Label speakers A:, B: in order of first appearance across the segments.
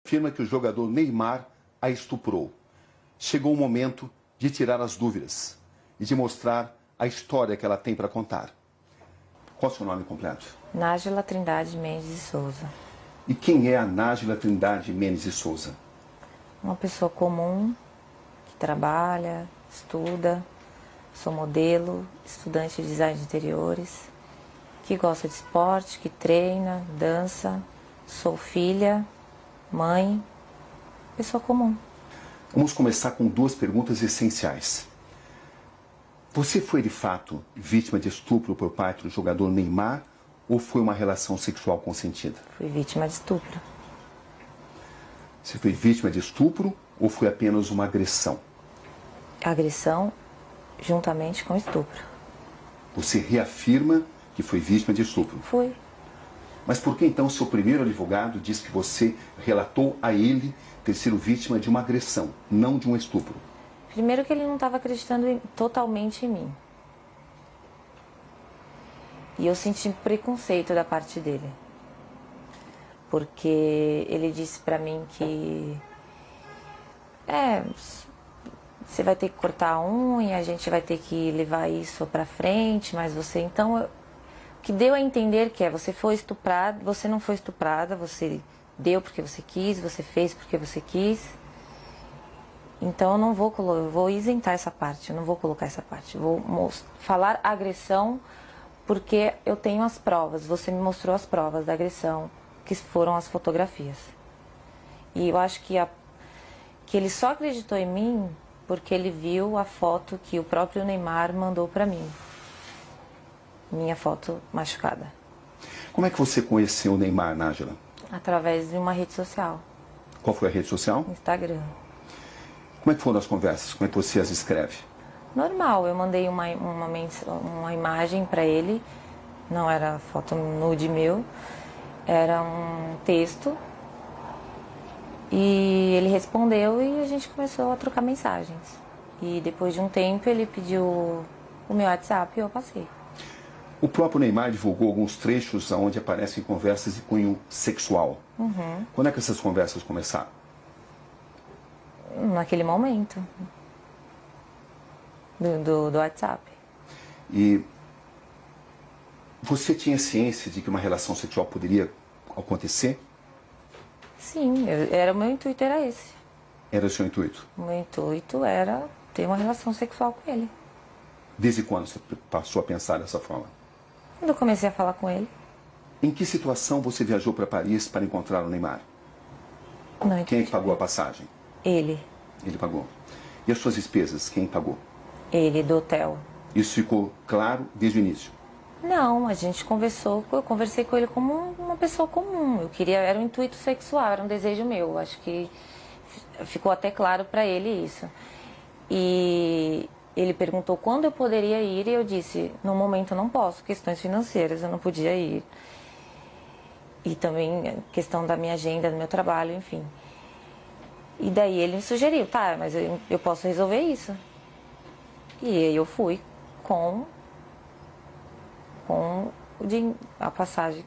A: afirma que o jogador Neymar a estuprou. Chegou o momento de tirar as dúvidas e de mostrar a história que ela tem para contar. Qual é o seu nome completo?
B: Nájila Trindade Mendes de Souza.
A: E quem é a Nájila Trindade Mendes de Souza?
B: Uma pessoa comum, que trabalha, estuda, sou modelo, estudante de design de interiores, que gosta de esporte, que treina, dança, sou filha, mãe, pessoa comum.
A: Vamos começar com duas perguntas essenciais. Você foi de fato vítima de estupro por parte do jogador Neymar ou foi uma relação sexual consentida?
B: Fui vítima de estupro.
A: Você foi vítima de estupro ou foi apenas uma agressão?
B: Agressão juntamente com estupro.
A: Você reafirma que foi vítima de estupro?
B: Fui.
A: Mas por que então seu primeiro advogado diz que você relatou a ele ter sido vítima de uma agressão, não de um estupro?
B: Primeiro que ele não estava acreditando totalmente em mim. E eu senti preconceito da parte dele. Porque ele disse pra mim que... você vai ter que cortar a unha, a gente vai ter que levar isso pra frente, mas você... Então, o que deu a entender que você foi estuprada, você não foi estuprada, você deu porque você quis, você fez porque você quis. Então, eu não vou eu vou isentar essa parte, eu não vou colocar essa parte. Eu vou falar agressão porque eu tenho as provas, você me mostrou as provas da agressão, que foram as fotografias. E eu acho que ele só acreditou em mim porque ele viu a foto que o próprio Neymar mandou pra mim. Minha foto machucada.
A: Como é que você conheceu o Neymar, Nájila?
B: Através de uma rede social.
A: Qual foi a rede social?
B: Instagram.
A: Como é que foram as conversas? Como é que você as escreve?
B: Normal, eu mandei uma imagem pra ele, não era foto nude meu, era um texto. E ele respondeu e a gente começou a trocar mensagens. E depois de um tempo ele pediu o meu WhatsApp e eu passei.
A: O próprio Neymar divulgou alguns trechos onde aparecem conversas de cunho sexual.
B: Uhum.
A: Quando é que essas conversas começaram?
B: Naquele momento. Do WhatsApp.
A: E você tinha ciência de que uma relação sexual poderia acontecer?
B: Sim, o meu intuito era esse.
A: Era o seu intuito?
B: O meu intuito era ter uma relação sexual com ele.
A: Desde quando você passou a pensar dessa forma?
B: Quando eu comecei a falar com ele.
A: Em que situação você viajou para Paris para encontrar o Neymar?
B: Não,
A: quem é que pagou a passagem?
B: Ele.
A: Ele pagou. E as suas despesas, quem pagou?
B: Ele, do hotel.
A: Isso ficou claro desde o início?
B: Não, a gente conversou, eu conversei com ele como uma pessoa comum. Eu queria, era um intuito sexual, era um desejo meu. Acho que ficou até claro para ele isso. E ele perguntou quando eu poderia ir e eu disse, no momento eu não posso, questões financeiras, eu não podia ir. E também questão da minha agenda, do meu trabalho, enfim. E daí ele me sugeriu, tá, mas eu posso resolver isso. E aí eu fui com a passagem.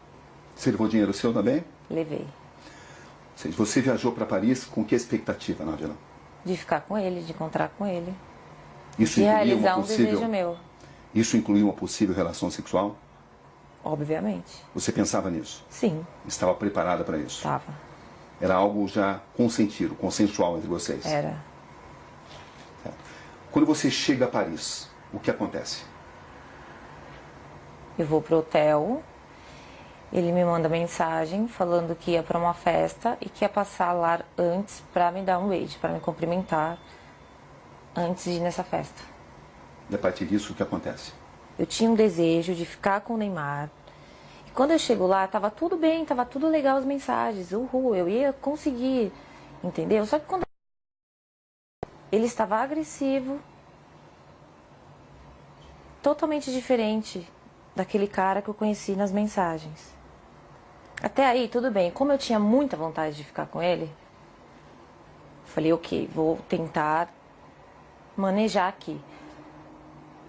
A: Você levou dinheiro seu também?
B: Levei.
A: Ou seja, você viajou para Paris com que expectativa, Nájila?
B: De ficar com ele, de encontrar com ele.
A: Isso
B: de
A: incluía
B: realizar
A: uma possível...
B: desejo meu.
A: Isso incluía uma possível relação sexual?
B: Obviamente.
A: Você pensava nisso?
B: Sim.
A: Estava preparada para isso?
B: Estava.
A: Era algo já consentido, consensual entre vocês?
B: Era.
A: Quando você chega a Paris, o que acontece?
B: Eu vou pro hotel, ele me manda mensagem falando que ia para uma festa e que ia passar lá antes para me dar um beijo, para me cumprimentar antes de ir nessa festa.
A: E a partir disso, o que acontece?
B: Eu tinha um desejo de ficar com o Neymar. E quando eu chego lá, tava tudo bem, tava tudo legal as mensagens. Uhul, eu ia conseguir, entendeu? Só que quando ele estava agressivo, totalmente diferente daquele cara que eu conheci nas mensagens. Até aí, tudo bem. Como eu tinha muita vontade de ficar com ele, falei, ok, vou tentar manejar aqui.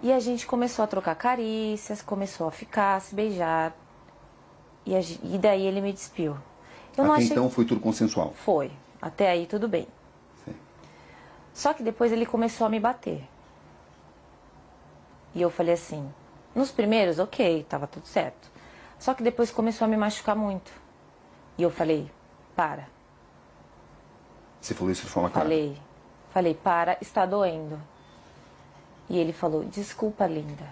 B: E a gente começou a trocar carícias, começou a ficar, a se beijar. E daí ele me despiu. Eu não
A: Até
B: achei...
A: então foi tudo consensual?
B: Foi. Até aí tudo bem.
A: Sim.
B: Só que depois ele começou a me bater. E eu falei assim, nos primeiros, ok, tava tudo certo. Só que depois começou a me machucar muito. E eu falei, para.
A: Você falou isso de forma clara?
B: Falei, para, está doendo. E ele falou, desculpa, linda.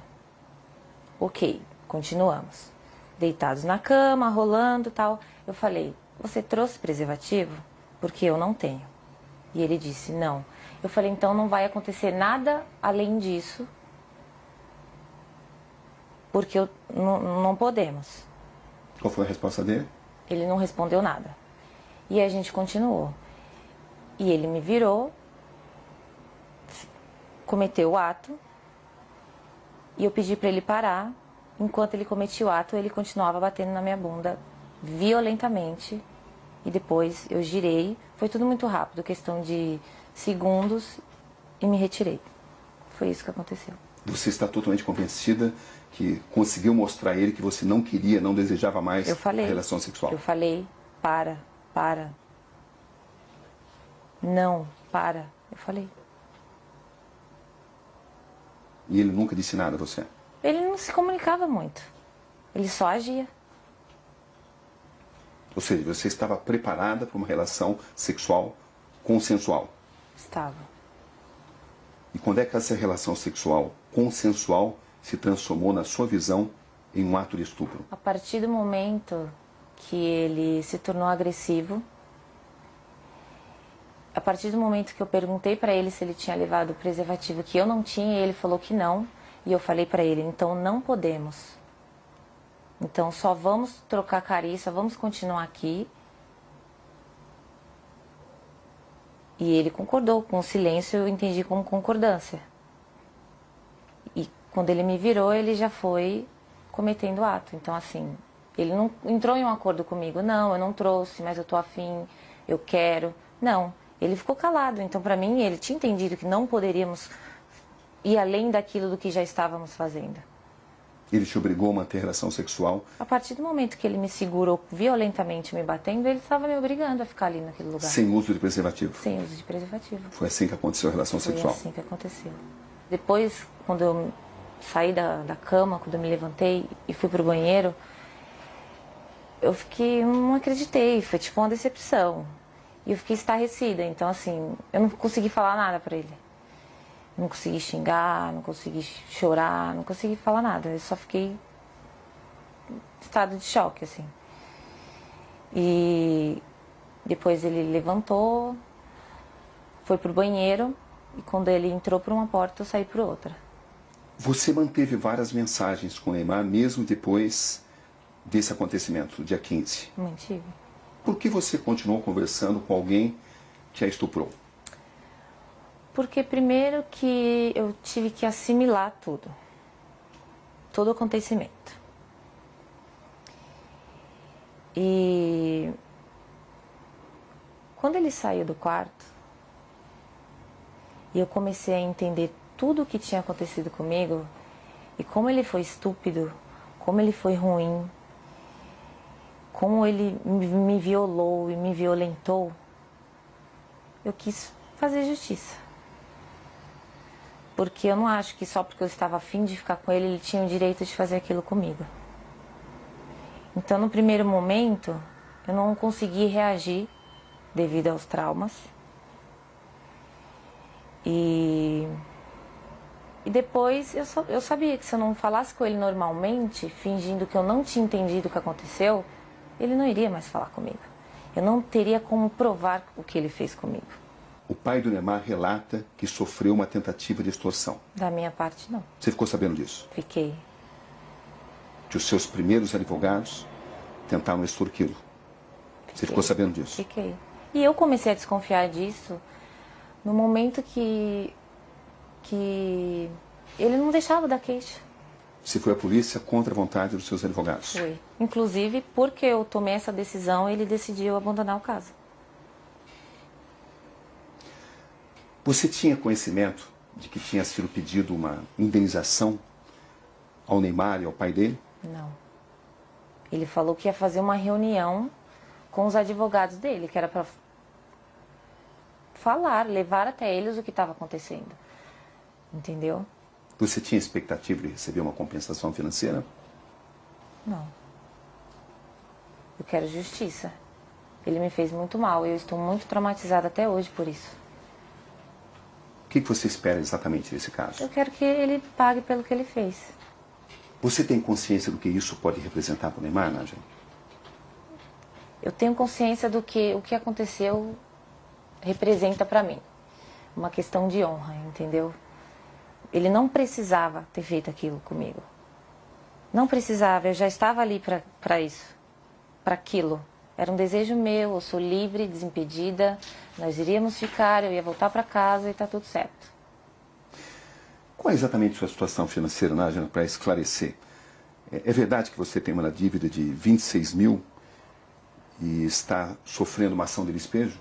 B: Ok, continuamos. Deitados na cama, rolando e tal. Eu falei, você trouxe preservativo? Porque eu não tenho. E ele disse, não. Eu falei, então não vai acontecer nada além disso. Porque não podemos.
A: Qual foi a resposta dele?
B: Ele não respondeu nada. E a gente continuou. E ele me virou, cometeu o ato, e eu pedi para ele parar. Enquanto ele cometia o ato, ele continuava batendo na minha bunda violentamente. E depois eu girei. Foi tudo muito rápido, questão de segundos, e me retirei. Foi isso que aconteceu.
A: Você está totalmente convencida que conseguiu mostrar a ele que você não queria, não desejava mais a relação sexual?
B: Eu falei, para. Não, para. Eu falei.
A: E ele nunca disse nada a você?
B: Ele não se comunicava muito. Ele só agia.
A: Ou seja, você estava preparada para uma relação sexual consensual?
B: Estava.
A: E quando é que essa relação sexual consensual se transformou, na sua visão, em um ato de estupro?
B: A partir do momento que ele se tornou agressivo, a partir do momento que eu perguntei para ele se ele tinha levado o preservativo, que eu não tinha, e ele falou que não, e eu falei para ele, então não podemos. Então só vamos trocar carinho, só vamos continuar aqui. E ele concordou, com o silêncio eu entendi como concordância. E quando ele me virou, ele já foi cometendo o ato. Então assim, ele não entrou em um acordo comigo, não, eu não trouxe, mas eu tô afim, eu quero. Não, ele ficou calado. Então para mim, ele tinha entendido que não poderíamos ir além daquilo do que já estávamos fazendo.
A: Ele te obrigou a manter relação sexual?
B: A partir do momento que ele me segurou violentamente me batendo, ele estava me obrigando a ficar ali naquele lugar.
A: Sem uso de preservativo?
B: Sem uso de preservativo.
A: Foi assim que aconteceu a relação sexual?
B: Foi assim que aconteceu. Depois, quando eu saí da cama, quando eu me levantei e fui pro banheiro, eu fiquei, não acreditei, foi tipo uma decepção. E eu fiquei estarrecida, então assim, eu não consegui falar nada pra ele. Não consegui xingar, não consegui chorar, não consegui falar nada. Eu só fiquei em estado de choque, assim. E depois ele levantou, foi pro banheiro, e quando ele entrou por uma porta, eu saí por outra.
A: Você manteve várias mensagens com o Neymar, mesmo depois desse acontecimento, dia 15?
B: Mantive.
A: Por que você continuou conversando com alguém que a estuprou?
B: Porque primeiro que eu tive que assimilar tudo. Todo o acontecimento. E quando ele saiu do quarto, e eu comecei a entender tudo o que tinha acontecido comigo, e como ele foi estúpido, como ele foi ruim, como ele me violou e me violentou, eu quis fazer justiça. Porque eu não acho que só porque eu estava afim de ficar com ele, ele tinha o direito de fazer aquilo comigo. Então, no primeiro momento, eu não consegui reagir devido aos traumas. E depois eu sabia que se eu não falasse com ele normalmente, fingindo que eu não tinha entendido o que aconteceu, ele não iria mais falar comigo. Eu não teria como provar o que ele fez comigo.
A: O pai do Neymar relata que sofreu uma tentativa de extorsão.
B: Da minha parte, não.
A: Você ficou sabendo disso?
B: Fiquei.
A: Que os seus primeiros advogados tentaram extorquí-lo. Você ficou sabendo disso?
B: Fiquei. E eu comecei a desconfiar disso no momento que ele não deixava dar queixa.
A: Você foi à polícia contra a vontade dos seus advogados?
B: Foi. Inclusive, porque eu tomei essa decisão, ele decidiu abandonar o caso.
A: Você tinha conhecimento de que tinha sido pedido uma indenização ao Neymar e ao pai dele?
B: Não. Ele falou que ia fazer uma reunião com os advogados dele, que era para falar, levar até eles o que estava acontecendo. Entendeu?
A: Você tinha expectativa de receber uma compensação financeira?
B: Não. Eu quero justiça. Ele me fez muito mal. Eu estou muito traumatizada até hoje por isso.
A: O que você espera exatamente desse caso?
B: Eu quero que ele pague pelo que ele fez.
A: Você tem consciência do que isso pode representar para o Neymar, Nádia?
B: Eu tenho consciência do que o que aconteceu representa para mim. Uma questão de honra, entendeu? Ele não precisava ter feito aquilo comigo. Não precisava, eu já estava ali para isso, para aquilo. Era um desejo meu, eu sou livre, desimpedida, nós iríamos ficar, eu ia voltar para casa e está tudo certo.
A: Qual é exatamente a sua situação financeira, Nádia, para esclarecer? É verdade que você tem uma dívida de 26 mil e está sofrendo uma ação de despejo?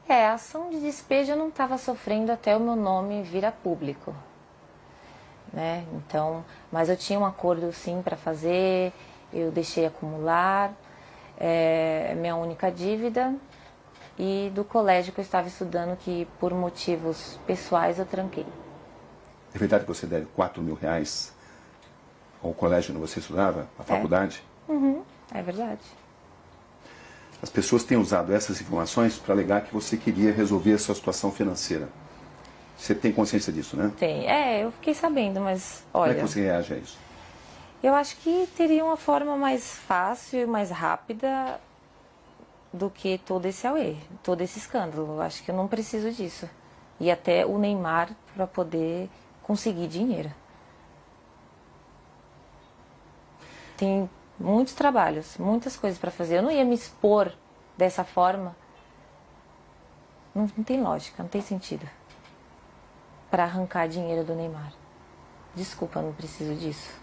B: A ação de despejo eu não estava sofrendo até o meu nome vir a público. Né? Então, mas eu tinha um acordo sim para fazer, eu deixei acumular, é minha única dívida, e do colégio que eu estava estudando, que por motivos pessoais eu tranquei.
A: É verdade que você deve 4 mil reais ao colégio onde você estudava, à faculdade?
B: Uhum, é verdade.
A: As pessoas têm usado essas informações para alegar que você queria resolver a sua situação financeira. Você tem consciência disso, né?
B: Tem. Eu fiquei sabendo, mas olha...
A: Como é que você reage a isso?
B: Eu acho que teria uma forma mais fácil e mais rápida do que todo esse auê, todo esse escândalo. Eu acho que eu não preciso disso. E até o Neymar para poder conseguir dinheiro. Tem muitos trabalhos, muitas coisas para fazer. Eu não ia me expor dessa forma. Não tem lógica, não tem sentido. Para arrancar dinheiro do Neymar. Desculpa, eu não preciso disso.